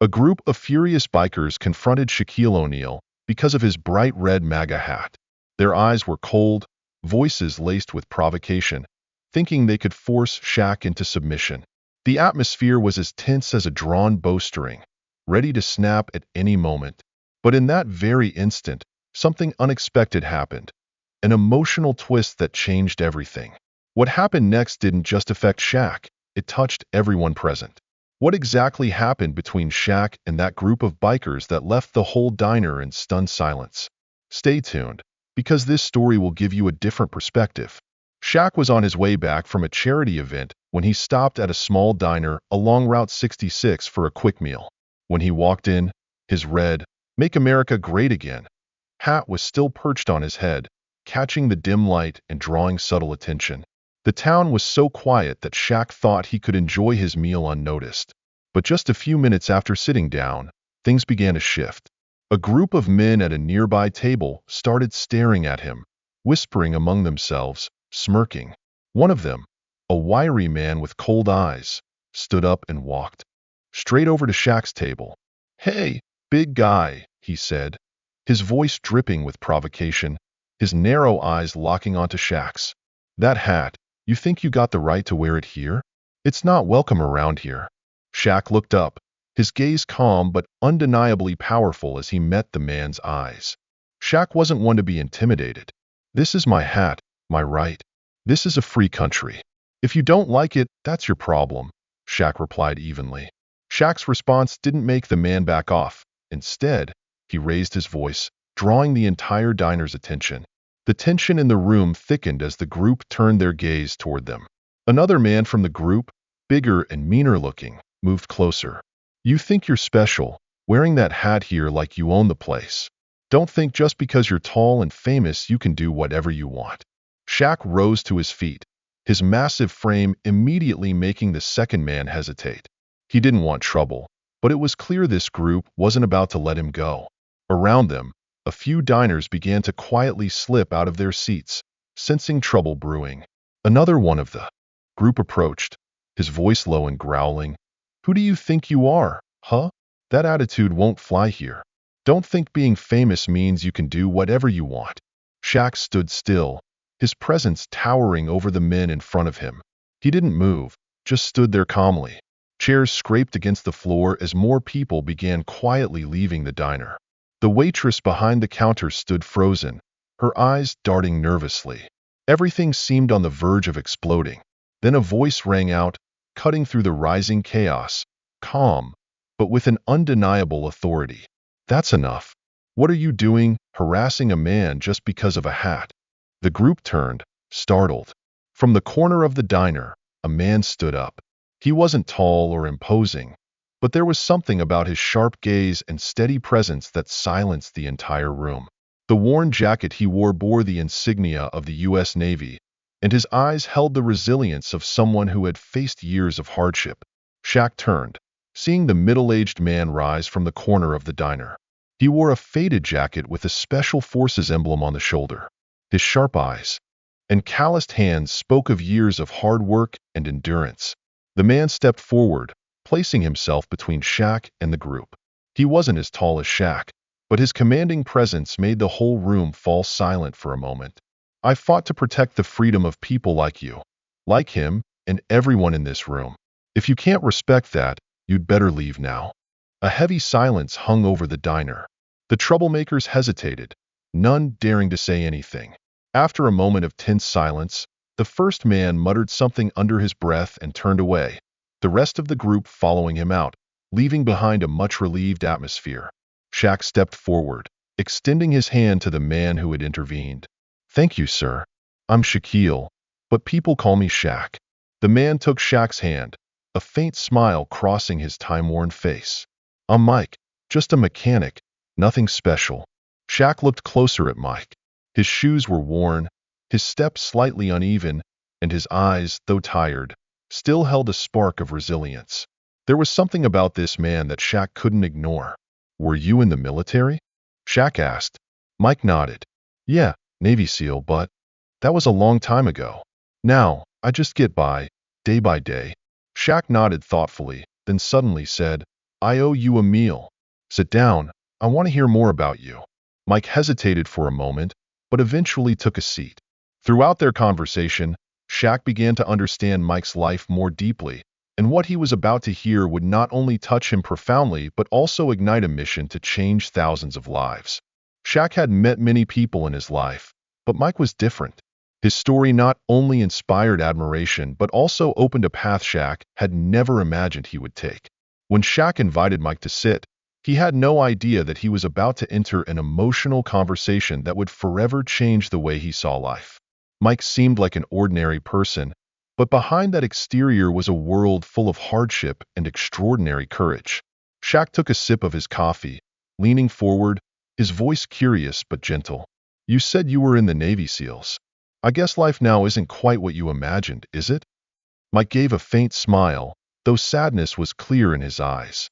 A group of furious bikers confronted Shaquille O'Neal because of his bright red Maga hat. Their eyes were cold, voices laced with provocation, thinking they could force Shaq into submission. The atmosphere was as tense as a drawn bowstring, ready to snap at any moment. But in that very instant, something unexpected happened, an emotional twist that changed everything. What happened next didn't just affect Shaq, it touched everyone present. What exactly happened between Shaq and that group of bikers that left the whole diner in stunned silence? Stay tuned, because this story will give you a different perspective. Shaq was on his way back from a charity event when he stopped at a small diner along Route 66 for a quick meal. When he walked in, his red, "Make America Great Again" hat was still perched on his head, catching the dim light and drawing subtle attention. The town was so quiet that Shaq thought he could enjoy his meal unnoticed. But just a few minutes after sitting down, things began to shift. A group of men at a nearby table started staring at him, whispering among themselves, smirking. One of them, a wiry man with cold eyes, stood up and walked straight over to Shaq's table. "Hey, big guy," he said, his voice dripping with provocation, his narrow eyes locking onto Shaq's. "That hat, you think you got the right to wear it here? It's not welcome around here." Shaq looked up, his gaze calm but undeniably powerful as he met the man's eyes. Shaq wasn't one to be intimidated. "This is my hat, my right. This is a free country. If you don't like it, that's your problem," Shaq replied evenly. Shaq's response didn't make the man back off. Instead, he raised his voice, drawing the entire diner's attention. The tension in the room thickened as the group turned their gaze toward them. Another man from the group, bigger and meaner looking, moved closer. "You think you're special, wearing that hat here like you own the place. Don't think just because you're tall and famous you can do whatever you want." Shaq rose to his feet, his massive frame immediately making the second man hesitate. He didn't want trouble, but it was clear this group wasn't about to let him go. Around them, a few diners began to quietly slip out of their seats, sensing trouble brewing. Another one of the group approached, his voice low and growling. "Who do you think you are, huh? That attitude won't fly here. Don't think being famous means you can do whatever you want." Shaq stood still, his presence towering over the men in front of him. He didn't move, just stood there calmly. Chairs scraped against the floor as more people began quietly leaving the diner. The waitress behind the counter stood frozen, her eyes darting nervously. Everything seemed on the verge of exploding. Then a voice rang out, cutting through the rising chaos, calm, but with an undeniable authority. "That's enough. What are you doing, harassing a man just because of a hat?" The group turned, startled. From the corner of the diner, a man stood up. He wasn't tall or imposing, but there was something about his sharp gaze and steady presence that silenced the entire room. The worn jacket he wore bore the insignia of the U.S. Navy, and his eyes held the resilience of someone who had faced years of hardship. Shaq turned, seeing the middle-aged man rise from the corner of the diner. He wore a faded jacket with a Special Forces emblem on the shoulder. His sharp eyes and calloused hands spoke of years of hard work and endurance. The man stepped forward, placing himself between Shaq and the group. He wasn't as tall as Shaq, but his commanding presence made the whole room fall silent for a moment. "I fought to protect the freedom of people like you, like him, and everyone in this room. If you can't respect that, you'd better leave now." A heavy silence hung over the diner. The troublemakers hesitated, none daring to say anything. After a moment of tense silence, the first man muttered something under his breath and turned away, the rest of the group following him out, leaving behind a much-relieved atmosphere. Shaq stepped forward, extending his hand to the man who had intervened. "Thank you, sir. I'm Shaquille, but people call me Shaq." The man took Shaq's hand, a faint smile crossing his time-worn face. "I'm Mike, just a mechanic, nothing special." Shaq looked closer at Mike. His shoes were worn, his step slightly uneven, and his eyes, though tired, still held a spark of resilience. There was something about this man that Shaq couldn't ignore. "Were you in the military?" Shaq asked. Mike nodded. "Yeah, Navy SEAL, but that was a long time ago. Now, I just get by day." Shaq nodded thoughtfully, then suddenly said, I owe you a meal. Sit down. I want to hear more about you. Mike hesitated for a moment, but eventually took a seat. Throughout their conversation, Shaq began to understand Mike's life more deeply, and what he was about to hear would not only touch him profoundly but also ignite a mission to change thousands of lives. Shaq had met many people in his life, but Mike was different. His story not only inspired admiration but also opened a path Shaq had never imagined he would take. When Shaq invited Mike to sit, he had no idea that he was about to enter an emotional conversation that would forever change the way he saw life. Mike seemed like an ordinary person, but behind that exterior was a world full of hardship and extraordinary courage. Shaq took a sip of his coffee, leaning forward, his voice curious but gentle. You said you were in the Navy SEALs. I guess life now isn't quite what you imagined, is it? Mike gave a faint smile, though sadness was clear in his eyes.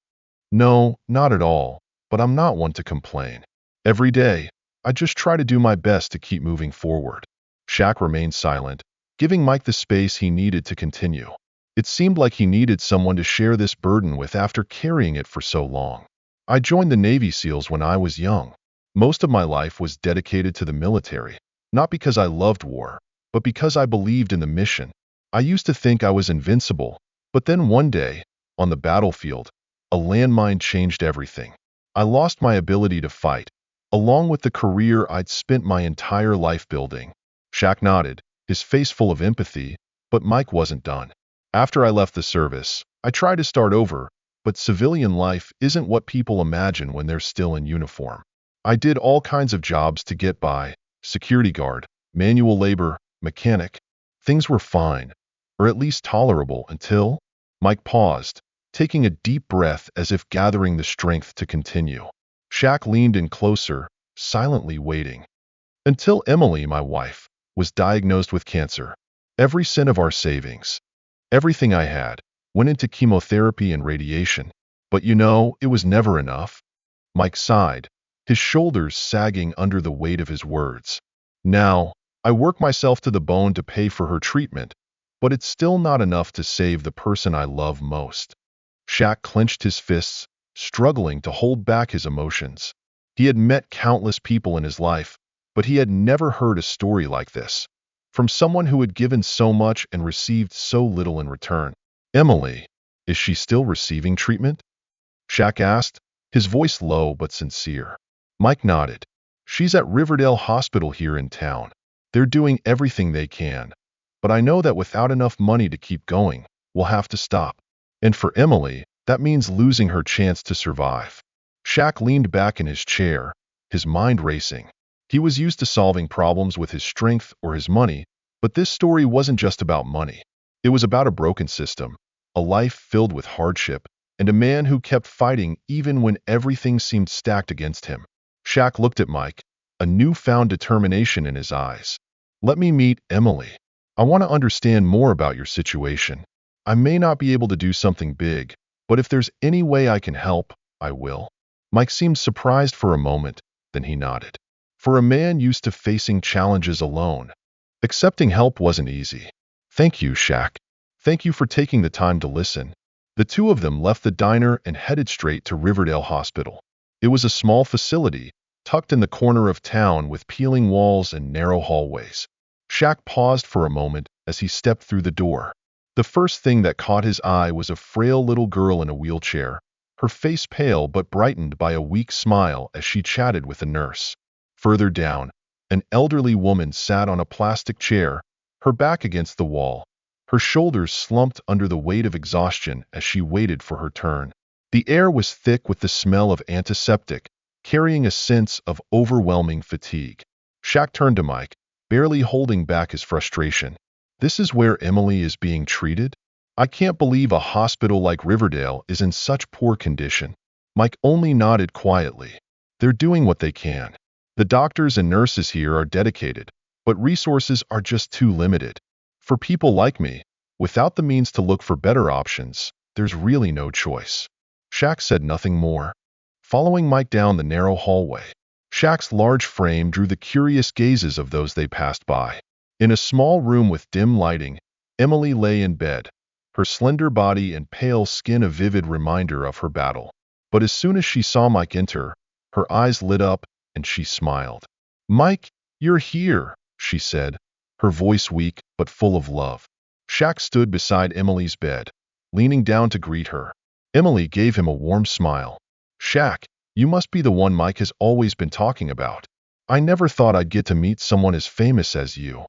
No, not at all, but I'm not one to complain. Every day, I just try to do my best to keep moving forward. Shaq remained silent, giving Mike the space he needed to continue. It seemed like he needed someone to share this burden with after carrying it for so long. I joined the Navy SEALs when I was young. Most of my life was dedicated to the military, not because I loved war, but because I believed in the mission. I used to think I was invincible, but then one day, on the battlefield, a landmine changed everything. I lost my ability to fight, along with the career I'd spent my entire life building. Shaq nodded, his face full of empathy, but Mike wasn't done. After I left the service, I tried to start over, but civilian life isn't what people imagine when they're still in uniform. I did all kinds of jobs to get by: security guard, manual labor, mechanic. Things were fine, or at least tolerable until... Mike paused, taking a deep breath as if gathering the strength to continue. Shaq leaned in closer, silently waiting. Until Emily, my wife, was diagnosed with cancer. Every cent of our savings, everything I had, went into chemotherapy and radiation. But it was never enough. Mike sighed, his shoulders sagging under the weight of his words. Now, I work myself to the bone to pay for her treatment, but it's still not enough to save the person I love most. Shaq clenched his fists, struggling to hold back his emotions. He had met countless people in his life, but he had never heard a story like this, from someone who had given so much and received so little in return. Emily, is she still receiving treatment? Shaq asked, his voice low but sincere. Mike nodded. She's at Riverdale Hospital here in town. They're doing everything they can, but I know that without enough money to keep going, we'll have to stop. And for Emily, that means losing her chance to survive. Shaq leaned back in his chair, his mind racing. He was used to solving problems with his strength or his money, but this story wasn't just about money. It was about a broken system, a life filled with hardship, and a man who kept fighting even when everything seemed stacked against him. Shaq looked at Mike, a newfound determination in his eyes. Let me meet Emily. I want to understand more about your situation. I may not be able to do something big, but if there's any way I can help, I will. Mike seemed surprised for a moment, then he nodded. For a man used to facing challenges alone, accepting help wasn't easy. Thank you, Shaq. Thank you for taking the time to listen. The two of them left the diner and headed straight to Riverdale Hospital. It was a small facility, tucked in the corner of town with peeling walls and narrow hallways. Shaq paused for a moment as he stepped through the door. The first thing that caught his eye was a frail little girl in a wheelchair, her face pale but brightened by a weak smile as she chatted with a nurse. Further down, an elderly woman sat on a plastic chair, her back against the wall, her shoulders slumped under the weight of exhaustion as she waited for her turn. The air was thick with the smell of antiseptic, carrying a sense of overwhelming fatigue. Shaq turned to Mike, barely holding back his frustration. This is where Emily is being treated? I can't believe a hospital like Riverdale is in such poor condition. Mike only nodded quietly. They're doing what they can. The doctors and nurses here are dedicated, but resources are just too limited. For people like me, without the means to look for better options, there's really no choice. Shaq said nothing more. Following Mike down the narrow hallway, Shaq's large frame drew the curious gazes of those they passed by. In a small room with dim lighting, Emily lay in bed, her slender body and pale skin a vivid reminder of her battle. But as soon as she saw Mike enter, her eyes lit up and she smiled. "Mike, you're here," she said, her voice weak but full of love. Shaq stood beside Emily's bed, leaning down to greet her. Emily gave him a warm smile. "Shaq, you must be the one Mike has always been talking about. I never thought I'd get to meet someone as famous as you."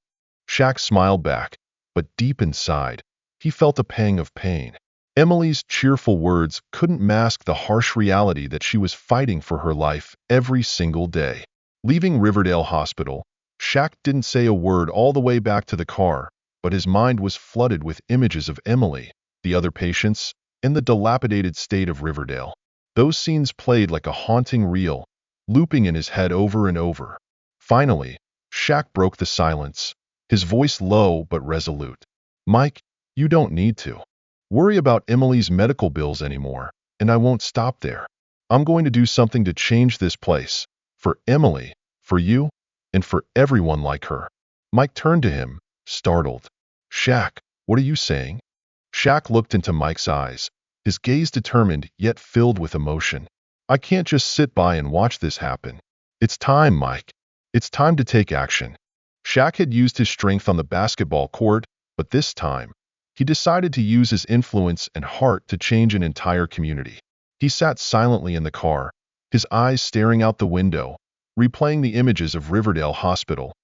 Shaq smiled back, but deep inside, he felt a pang of pain. Emily's cheerful words couldn't mask the harsh reality that she was fighting for her life every single day. Leaving Riverdale Hospital, Shaq didn't say a word all the way back to the car, but his mind was flooded with images of Emily, the other patients, and the dilapidated state of Riverdale. Those scenes played like a haunting reel, looping in his head over and over. Finally, Shaq broke the silence, his voice low but resolute. "Mike, you don't need to worry about Emily's medical bills anymore, and I won't stop there. I'm going to do something to change this place, for Emily, for you, and for everyone like her." Mike turned to him, startled. "Shaq, what are you saying?" Shaq looked into Mike's eyes, his gaze determined yet filled with emotion. "I can't just sit by and watch this happen. It's time, Mike. It's time to take action." Shaq had used his strength on the basketball court, but this time, he decided to use his influence and heart to change an entire community. He sat silently in the car, his eyes staring out the window, replaying the images of Riverdale Hospital,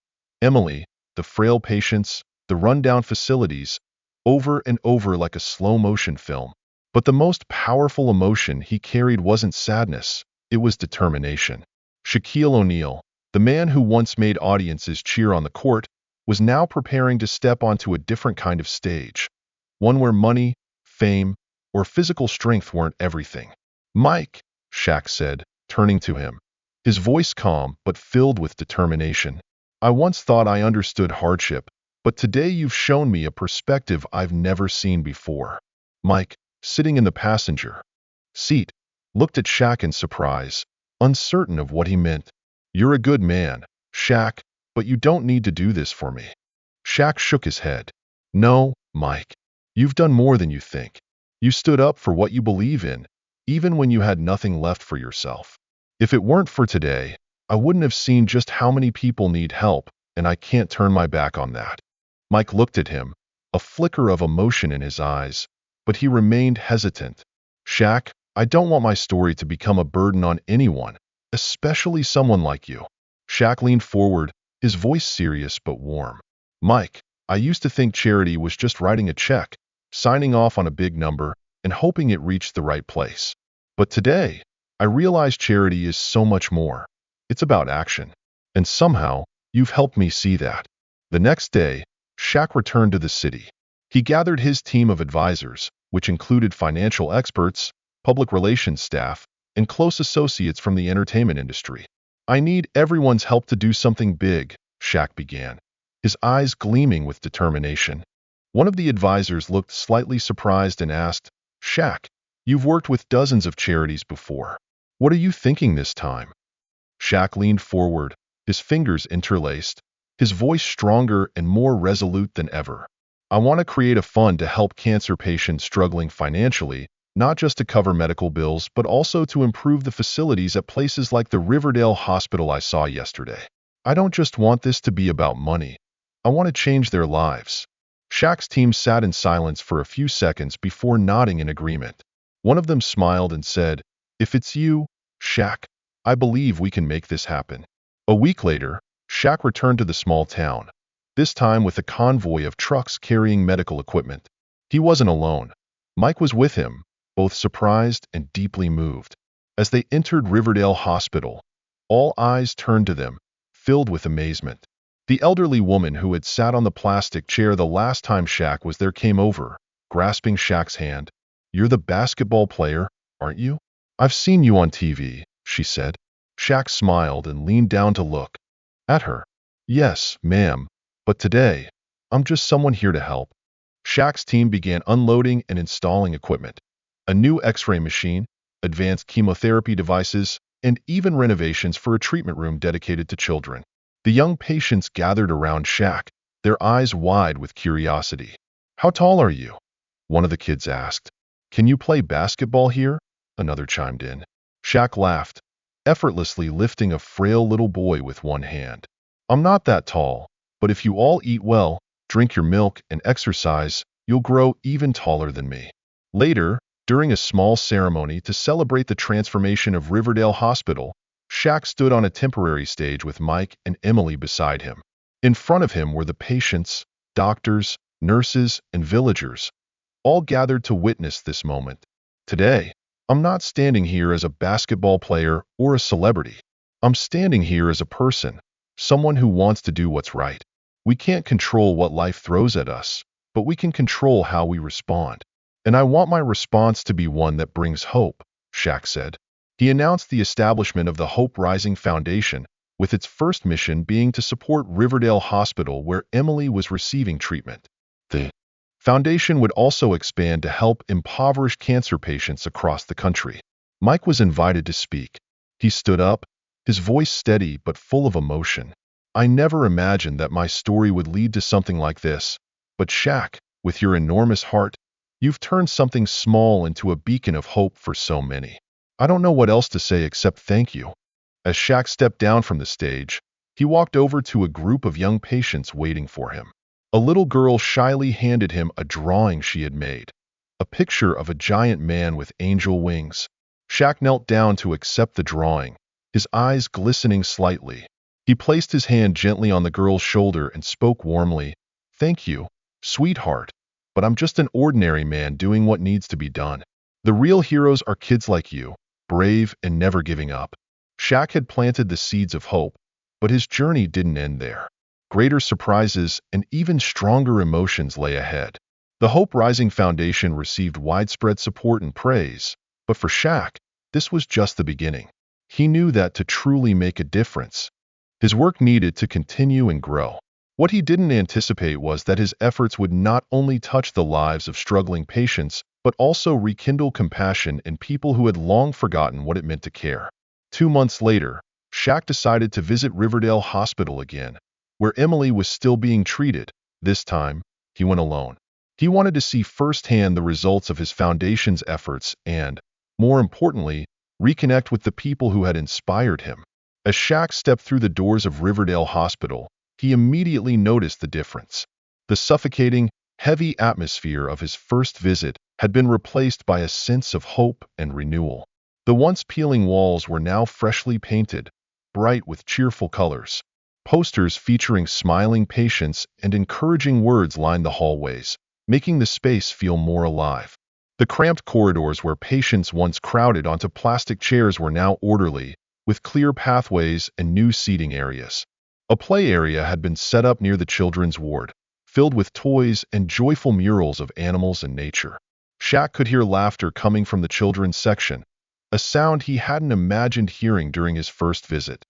Emily, the frail patients, the rundown facilities, over and over like a slow-motion film. But the most powerful emotion he carried wasn't sadness, it was determination. Shaquille O'Neal, the man who once made audiences cheer on the court, was now preparing to step onto a different kind of stage. One where money, fame, or physical strength weren't everything. "Mike," Shaq said, turning to him, his voice calm but filled with determination. "I once thought I understood hardship, but today you've shown me a perspective I've never seen before." Mike, sitting in the passenger seat, looked at Shaq in surprise, uncertain of what he meant. "You're a good man, Shaq, but you don't need to do this for me." Shaq shook his head. "No, Mike. You've done more than you think. You stood up for what you believe in, even when you had nothing left for yourself. If it weren't for today, I wouldn't have seen just how many people need help, and I can't turn my back on that." Mike looked at him, a flicker of emotion in his eyes, but he remained hesitant. "Shaq, I don't want my story to become a burden on anyone, especially someone like you." Shaq leaned forward, his voice serious but warm. "Mike, I used to think charity was just writing a check, signing off on a big number, and hoping it reached the right place. But today, I realize charity is so much more. It's about action. And somehow, you've helped me see that." The next day, Shaq returned to the city. He gathered his team of advisors, which included financial experts, public relations staff, and close associates from the entertainment industry. "I need everyone's help to do something big," Shaq began, his eyes gleaming with determination. One of the advisors looked slightly surprised and asked, "Shaq, you've worked with dozens of charities before. What are you thinking this time?" Shaq leaned forward, his fingers interlaced, his voice stronger and more resolute than ever. "I want to create a fund to help cancer patients struggling financially, not just to cover medical bills, but also to improve the facilities at places like the Riverdale Hospital I saw yesterday. I don't just want this to be about money. I want to change their lives." Shaq's team sat in silence for a few seconds before nodding in agreement. One of them smiled and said, "If it's you, Shaq, I believe we can make this happen." A week later, Shaq returned to the small town, this time with a convoy of trucks carrying medical equipment. He wasn't alone. Mike was with him, both surprised and deeply moved. As they entered Riverdale Hospital, all eyes turned to them, filled with amazement. The elderly woman who had sat on the plastic chair the last time Shaq was there came over, grasping Shaq's hand. "You're the basketball player, aren't you? I've seen you on TV," she said. Shaq smiled and leaned down to look at her. "Yes, ma'am, but today, I'm just someone here to help." Shaq's team began unloading and installing equipment. A new X-ray machine, advanced chemotherapy devices, and even renovations for a treatment room dedicated to children. The young patients gathered around Shaq, their eyes wide with curiosity. "How tall are you?" one of the kids asked. "Can you play basketball here?" another chimed in. Shaq laughed, effortlessly lifting a frail little boy with one hand. I'm not that tall, but if you all eat well, drink your milk, and exercise, you'll grow even taller than me. Later, during a small ceremony to celebrate the transformation of Riverdale Hospital, Shaq stood on a temporary stage with Mike and Emily beside him. In front of him were the patients, doctors, nurses, and villagers, all gathered to witness this moment. Today, I'm not standing here as a basketball player or a celebrity. I'm standing here as a person, someone who wants to do what's right. We can't control what life throws at us, but we can control how we respond. And I want my response to be one that brings hope, Shaq said. He announced the establishment of the Hope Rising Foundation, with its first mission being to support Riverdale Hospital where Emily was receiving treatment. The foundation would also expand to help impoverished cancer patients across the country. Mike was invited to speak. He stood up, his voice steady but full of emotion. I never imagined that my story would lead to something like this, but Shaq, with your enormous heart, you've turned something small into a beacon of hope for so many. I don't know what else to say except thank you. As Shaq stepped down from the stage, he walked over to a group of young patients waiting for him. A little girl shyly handed him a drawing she had made, a picture of a giant man with angel wings. Shaq knelt down to accept the drawing, his eyes glistening slightly. He placed his hand gently on the girl's shoulder and spoke warmly, "Thank you, sweetheart, but I'm just an ordinary man doing what needs to be done. The real heroes are kids like you, brave and never giving up." Shaq had planted the seeds of hope, but his journey didn't end there. Greater surprises and even stronger emotions lay ahead. The Hope Rising Foundation received widespread support and praise, but for Shaq, this was just the beginning. He knew that to truly make a difference, his work needed to continue and grow. What he didn't anticipate was that his efforts would not only touch the lives of struggling patients, but also rekindle compassion in people who had long forgotten what it meant to care. 2 months later, Shaq decided to visit Riverdale Hospital again, where Emily was still being treated. This time, he went alone. He wanted to see firsthand the results of his foundation's efforts and, more importantly, reconnect with the people who had inspired him. As Shaq stepped through the doors of Riverdale Hospital, he immediately noticed the difference. The suffocating, heavy atmosphere of his first visit had been replaced by a sense of hope and renewal. The once peeling walls were now freshly painted, bright with cheerful colors. Posters featuring smiling patients and encouraging words lined the hallways, making the space feel more alive. The cramped corridors where patients once crowded onto plastic chairs were now orderly, with clear pathways and new seating areas. A play area had been set up near the children's ward, filled with toys and joyful murals of animals and nature. Shaq could hear laughter coming from the children's section, a sound he hadn't imagined hearing during his first visit.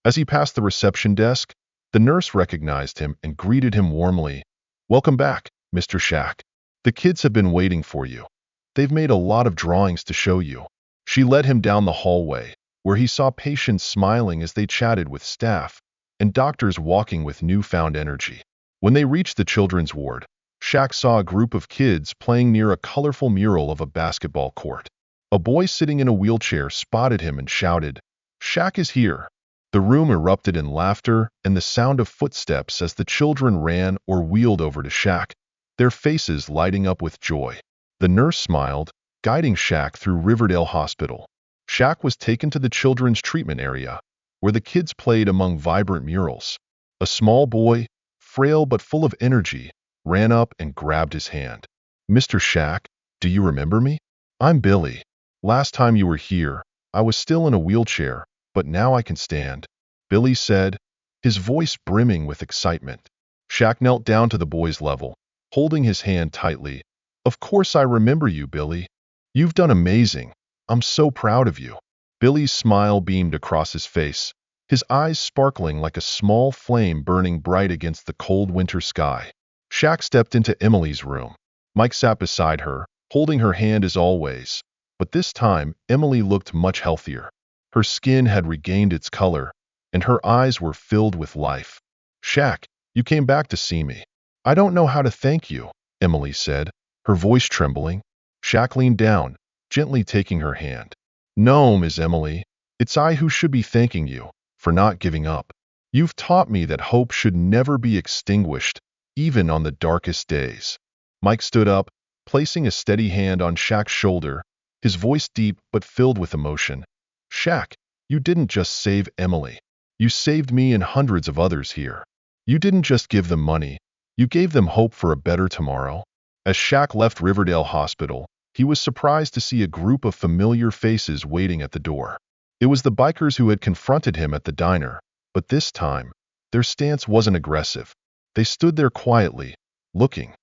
As he passed the reception desk, the nurse recognized him and greeted him warmly. "Welcome back, Mr. Shaq. The kids have been waiting for you. They've made a lot of drawings to show you." She led him down the hallway, where he saw patients smiling as they chatted with staff, and doctors walking with newfound energy. When they reached the children's ward, Shaq saw a group of kids playing near a colorful mural of a basketball court. A boy sitting in a wheelchair spotted him and shouted, "Shaq is here." The room erupted in laughter and the sound of footsteps as the children ran or wheeled over to Shaq, their faces lighting up with joy. The nurse smiled, guiding Shaq through Riverdale Hospital. Shaq was taken to the children's treatment area, where the kids played among vibrant murals. A small boy, frail but full of energy, ran up and grabbed his hand. "Mr. Shaq, do you remember me? I'm Billy. Last time you were here, I was still in a wheelchair, but now I can stand," Billy said, his voice brimming with excitement. Shaq knelt down to the boy's level, holding his hand tightly. "Of course I remember you, Billy. You've done amazing. I'm so proud of you." Billy's smile beamed across his face, his eyes sparkling like a small flame burning bright against the cold winter sky. Shaq stepped into Emily's room. Mike sat beside her, holding her hand as always, but this time Emily looked much healthier. Her skin had regained its color, and her eyes were filled with life. "Shaq, you came back to see me. I don't know how to thank you," Emily said, her voice trembling. Shaq leaned down, gently taking her hand. No, Miss Emily. It's I who should be thanking you for not giving up. You've taught me that hope should never be extinguished, even on the darkest days. Mike stood up, placing a steady hand on Shaq's shoulder, his voice deep but filled with emotion. Shaq, you didn't just save Emily. You saved me and hundreds of others here. You didn't just give them money. You gave them hope for a better tomorrow. As Shaq left Riverdale Hospital, he was surprised to see a group of familiar faces waiting at the door. It was the bikers who had confronted him at the diner, but this time, their stance wasn't aggressive. They stood there quietly, looking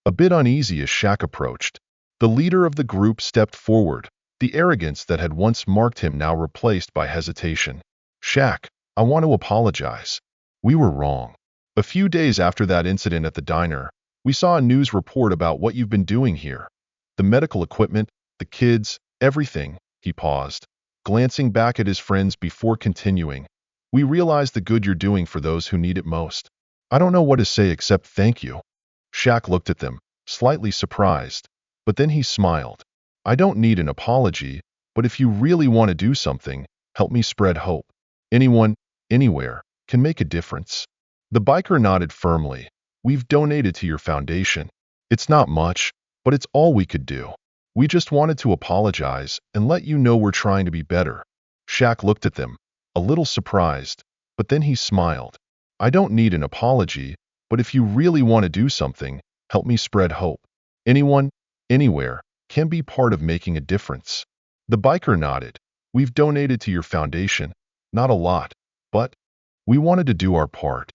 a bit uneasy as Shaq approached. The leader of the group stepped forward, the arrogance that had once marked him now replaced by hesitation. Shaq, I want to apologize. We were wrong. A few days after that incident at the diner, we saw a news report about what you've been doing here. The medical equipment, the kids, everything. He paused, glancing back at his friends before continuing. We realize the good you're doing for those who need it most. I don't know what to say except thank you. Shaq looked at them, slightly surprised, but then he smiled. I don't need an apology, but if you really want to do something, help me spread hope. Anyone, anywhere, can make a difference. The biker nodded firmly. We've donated to your foundation. It's not much, but it's all we could do. We just wanted to apologize and let you know we're trying to be better. Shaq looked at them, a little surprised, but then he smiled. I don't need an apology, but if you really want to do something, help me spread hope. Anyone, anywhere, can be part of making a difference. The biker nodded. We've donated to your foundation. Not a lot, but we wanted to do our part.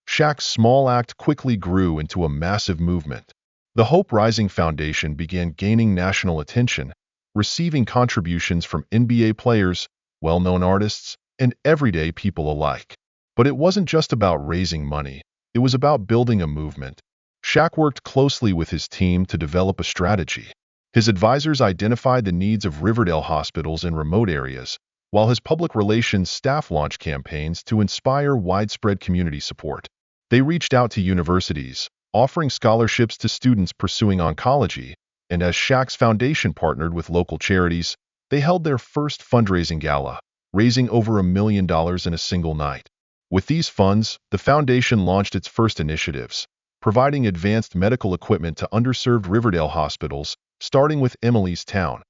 Shaq's small act quickly grew into a massive movement. The Hope Rising Foundation began gaining national attention, receiving contributions from NBA players, well-known artists, and everyday people alike. But it wasn't just about raising money. It was about building a movement. Shaq worked closely with his team to develop a strategy. His advisors identified the needs of Riverdale hospitals in remote areas, while his public relations staff launched campaigns to inspire widespread community support. They reached out to universities, offering scholarships to students pursuing oncology, and as Shaq's foundation partnered with local charities, they held their first fundraising gala, raising over $1 million in a single night. With these funds, the foundation launched its first initiatives, providing advanced medical equipment to underserved Riverdale hospitals, starting with Emily's town,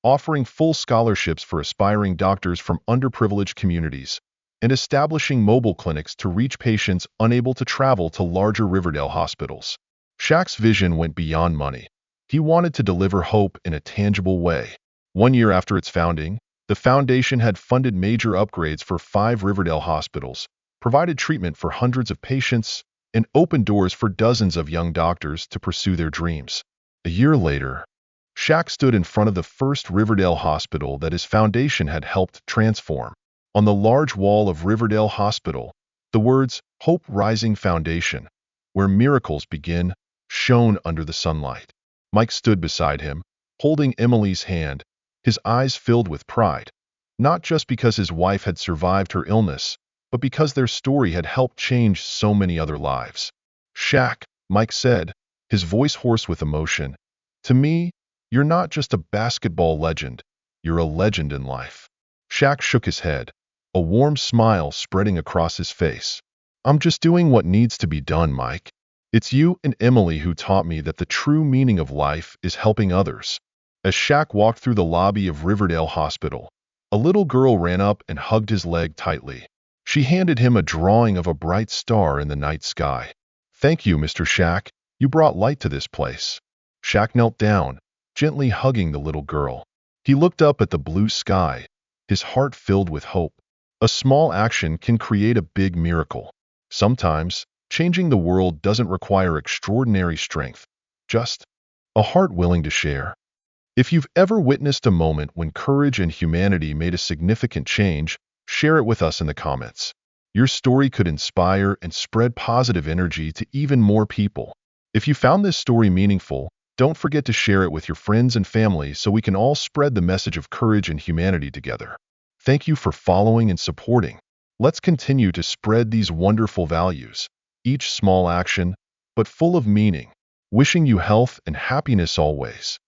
offering full scholarships for aspiring doctors from underprivileged communities, and establishing mobile clinics to reach patients unable to travel to larger Riverdale hospitals. Shaq's vision went beyond money. He wanted to deliver hope in a tangible way. 1 year after its founding, the foundation had funded major upgrades for 5 Riverdale hospitals, provided treatment for hundreds of patients, and opened doors for dozens of young doctors to pursue their dreams. A year later, Shaq stood in front of the first Riverdale hospital that his foundation had helped transform. On the large wall of Riverdale Hospital, the words Hope Rising Foundation, where miracles begin, shone under the sunlight. Mike stood beside him, holding Emily's hand, his eyes filled with pride, not just because his wife had survived her illness, but because their story had helped change so many other lives. Shaq, Mike said, his voice hoarse with emotion, to me, you're not just a basketball legend, you're a legend in life. Shaq shook his head, a warm smile spreading across his face. I'm just doing what needs to be done, Mike. It's you and Emily who taught me that the true meaning of life is helping others. As Shaq walked through the lobby of Riverdale Hospital, a little girl ran up and hugged his leg tightly. She handed him a drawing of a bright star in the night sky. Thank you, Mr. Shaq. You brought light to this place. Shaq knelt down, gently hugging the little girl. He looked up at the blue sky, his heart filled with hope. A small action can create a big miracle. Sometimes, changing the world doesn't require extraordinary strength, just a heart willing to share. If you've ever witnessed a moment when courage and humanity made a significant change, share it with us in the comments. Your story could inspire and spread positive energy to even more people. If you found this story meaningful, don't forget to share it with your friends and family so we can all spread the message of courage and humanity together. Thank you for following and supporting. Let's continue to spread these wonderful values, each small action, but full of meaning. Wishing you health and happiness always.